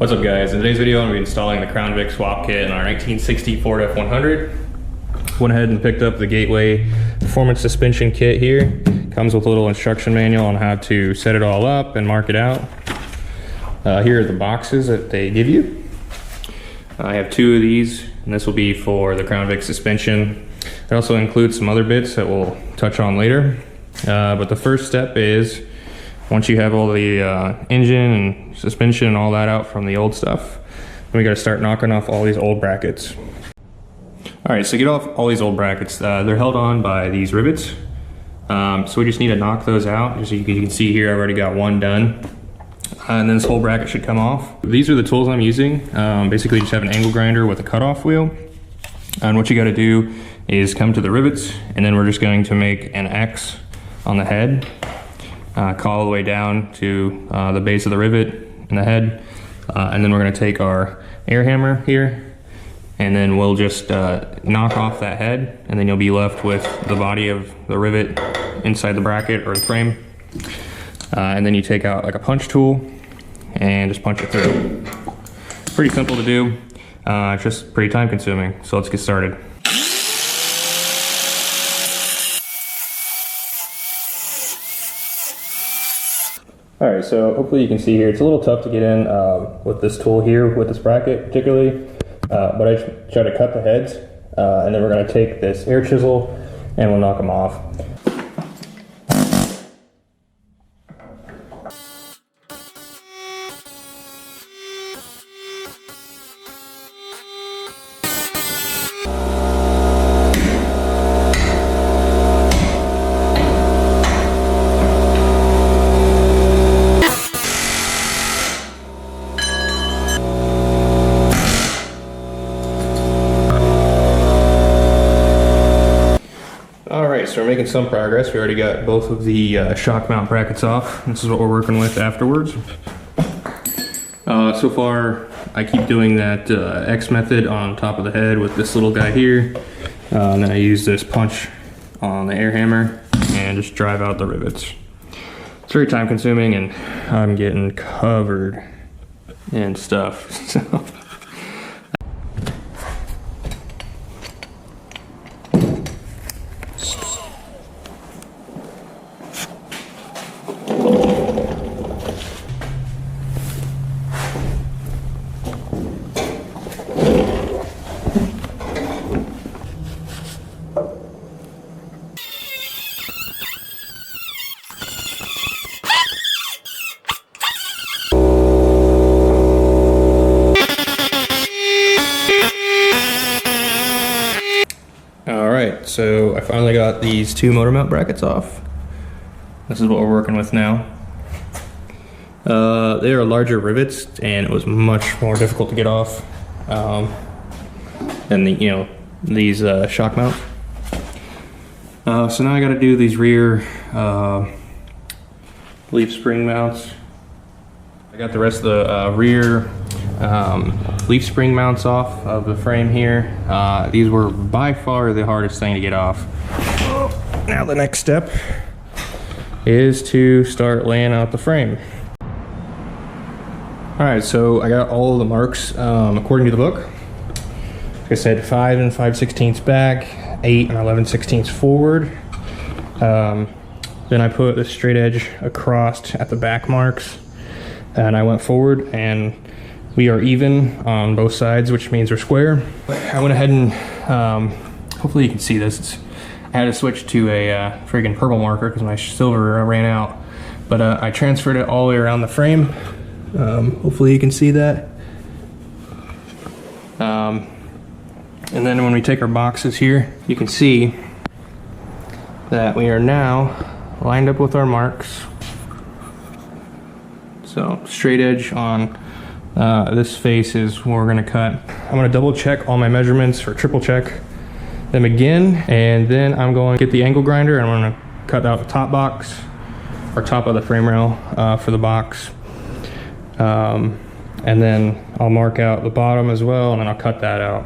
What's up guys, in today's video I'm going to be installing the Crown Vic swap kit in our 1960 Ford F100. Went ahead and picked up the Gateway performance suspension kit here. Comes with a little instruction manual on how to set it all up and mark it out. Here are the boxes that they give you. I have two of these, and this will be for the Crown Vic suspension. It also includes some other bits that we'll touch on later. But the first step is, once you have all the engine and suspension and all that out from the old stuff, then we got to start knocking off all these old brackets. All right, so get off all these old brackets. They're held on by these rivets. So we just need to knock those out. As you can see here, I've already got one done. And then this whole bracket should come off. These are the tools I'm using. Basically just have an angle grinder with a cutoff wheel. And what you got to do is come to the rivets, and then we're just going to make an X on the head. All the way down to the base of the rivet in the head, and then we're going to take our air hammer here, and then we'll just knock off that head, and then you'll be left with the body of the rivet inside the bracket or the frame. And then you take out like a punch tool and just punch it through. Pretty simple to do, it's just pretty time consuming, so let's get started. Alright, so hopefully you can see here, it's a little tough to get in with this tool here, with this bracket particularly, but I try to cut the heads, and then we're going to take this air chisel and we'll knock them off. Alright, so we're making some progress. We already got both of the shock mount brackets off. This is what we're working with afterwards. So far, I keep doing that X method on top of the head with this little guy here. And then I use this punch on the air hammer and just drive out the rivets. It's very time consuming, and I'm getting covered in stuff. So. Alright, so I finally got these two motor mount brackets off. This is what we're working with now. They are larger rivets, and it was much more difficult to get off than these shock mounts. So now I got to do these rear leaf spring mounts. I got the rest of the rear leaf spring mounts off of the frame here. These were by far the hardest thing to get off. Now the next step is to start laying out the frame. Alright, so I got all the marks according to the book. Like I said, 5 and 5/16 back, 8 and 11/16 forward. Then I put the straight edge across at the back marks, and I went forward, and we are even on both sides, which means we're square. I went ahead and, hopefully you can see this, I had to switch to a friggin' purple marker because my silver ran out. But I transferred it all the way around the frame. Hopefully you can see that. And then when we take our boxes here, you can see that we are now lined up with our marks. So straight edge on this face is where we're gonna cut. I'm gonna double check all my measurements, or triple check them again, and then I'm going to get the angle grinder and I'm gonna cut out the top box, or top of the frame rail for the box. And then I'll mark out the bottom as well, and then I'll cut that out.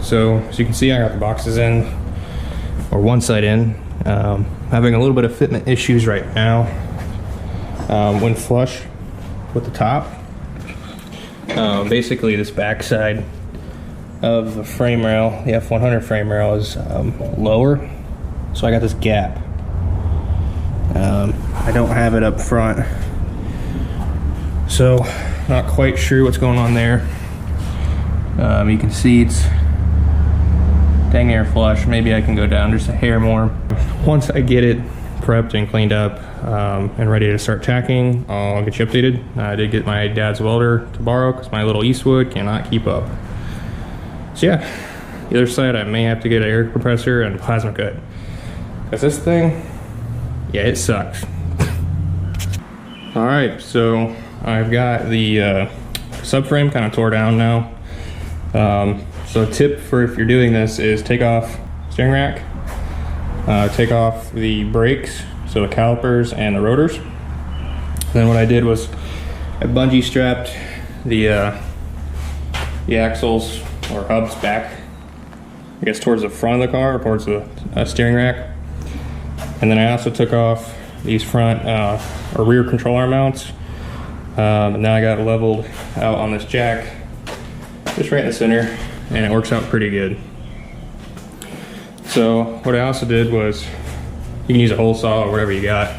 So as you can see, I got the boxes in, or one side in. Having a little bit of fitment issues right now. When flush with the top, basically this back side of the frame rail, the F100 frame rail, is lower, so I got this gap. I don't have it up front, so not quite sure what's going on there. You can see it's dang near flush. Maybe I can go down just a hair more. Once I get it prepped and cleaned up and ready to start tacking, I'll get you updated. I did get my dad's welder to borrow because my little Eastwood cannot keep up. So yeah, the other side I may have to get an air compressor and a plasma cut, because this thing, yeah, it sucks. All right, so I've got the subframe kind of tore down now. So a tip for if you're doing this is take off steering rack, take off the brakes, so the calipers and the rotors. Then what I did was I bungee strapped the axles or hubs back, I guess towards the front of the car, or towards the steering rack. And then I also took off these front or rear control arm mounts. And now I got it leveled out on this jack, just right in the center, and it works out pretty good. So what I also did was, you can use a hole saw or whatever you got.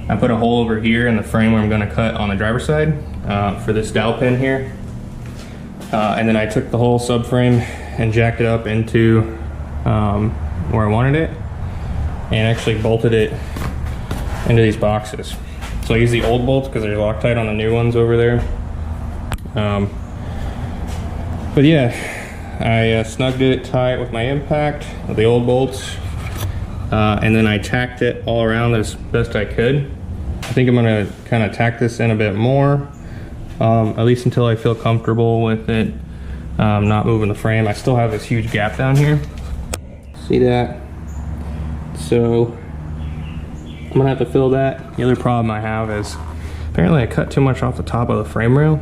I put a hole over here in the frame where I'm going to cut on the driver's side for this dowel pin here. And then I took the whole subframe and jacked it up into where I wanted it, and actually bolted it into these boxes. So I use the old bolts because they're Loctite on the new ones over there. But yeah, I snugged it tight with my impact with the old bolts, and then I tacked it all around as best I could. I think I'm gonna kind of tack this in a bit more, at least until I feel comfortable with it not moving the frame. I still have this huge gap down here. See that? So I'm gonna have to fill that. The other problem I have is apparently I cut too much off the top of the frame rail.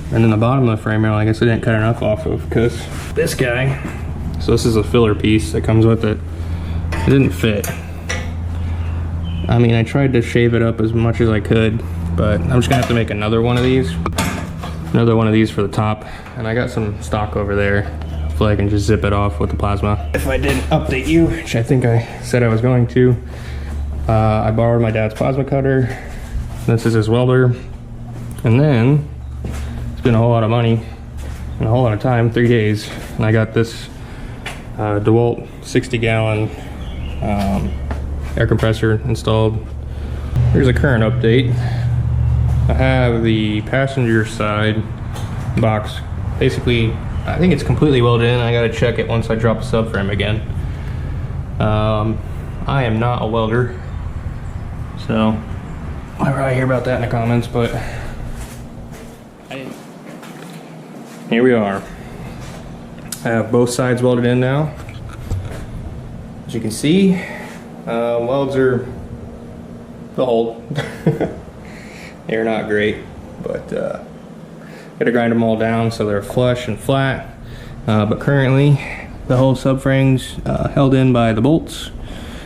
And then the bottom of the frame rail, I guess I didn't cut enough off of, because this guy, so this is a filler piece that comes with it, it didn't fit. I mean, I tried to shave it up as much as I could, but I'm just gonna have to make another one of these for the top, and I got some stock over there. Hopefully I can just zip it off with the plasma. If I didn't update you, which I think I said I was going to, I borrowed my dad's plasma cutter. This is his welder, and then it's been a whole lot of money and a whole lot of time, 3 days, and I got this DeWalt 60-gallon air compressor installed. Here's a current update. I have the passenger side box, basically, I think it's completely welded in. I gotta check it once I drop the subframe again. I am not a welder, so I'll probably hear about that in the comments, but here we are. I have both sides welded in now. As you can see, welds are the hold. They're not great, but gotta grind them all down so they're flush and flat. But currently, the whole subframe's held in by the bolts,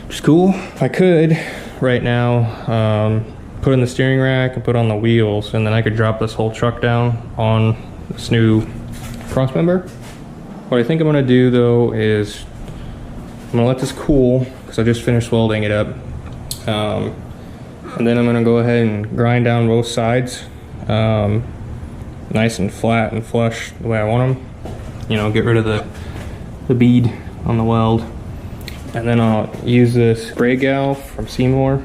which is cool. I could, right now, put in the steering rack and put on the wheels, and then I could drop this whole truck down on this new cross member. What I think I'm gonna do though is I'm gonna let this cool, because I just finished welding it up. And then I'm gonna go ahead and grind down both sides nice and flat and flush the way I want them. You know, get rid of the bead on the weld. And then I'll use this spray gal from Seymour.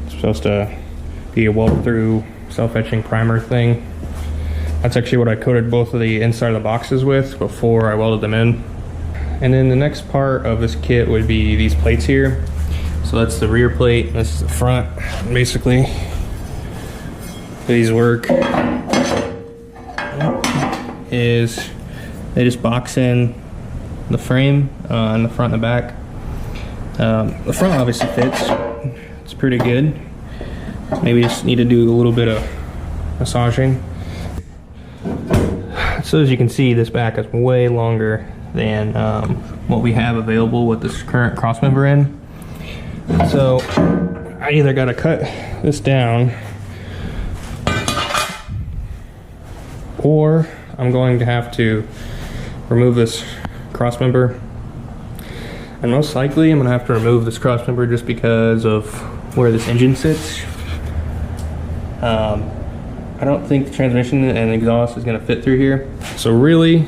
It's supposed to be a weld through self-etching primer thing. That's actually what I coated both of the inside of the boxes with before I welded them in. And then the next part of this kit would be these plates here. So that's the rear plate, this is the front. Basically, these work is they just box in the frame in the front and the back. The front obviously fits, it's pretty good. Maybe just need to do a little bit of massaging. So as you can see, this back is way longer than what we have available with this current crossmember in. So I either got to cut this down, or I'm going to have to remove this crossmember. And most likely I'm going to have to remove this crossmember just because of where this engine sits. I don't think the transmission and exhaust is going to fit through here. So really,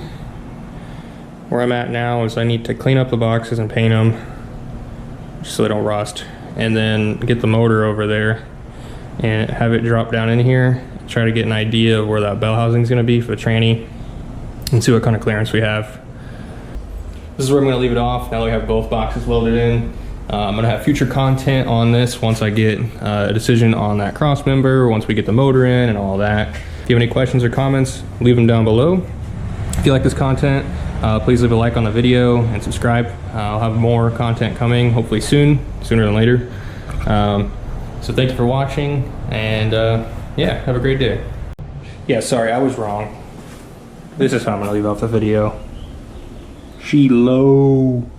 where I'm at now is I need to clean up the boxes and paint them just so they don't rust, and then get the motor over there and have it drop down in here. Try to get an idea of where that bell housing is going to be for the tranny and see what kind of clearance we have. This is where I'm going to leave it off now that we have both boxes welded in. I'm going to have future content on this once I get a decision on that cross member, once we get the motor in and all that. If you have any questions or comments, leave them down below. If you like this content, please leave a like on the video and subscribe. I'll have more content coming, hopefully sooner than later. So thank you for watching, and yeah, have a great day. Yeah, sorry, I was wrong. This is how I'm going to leave off the video. She low.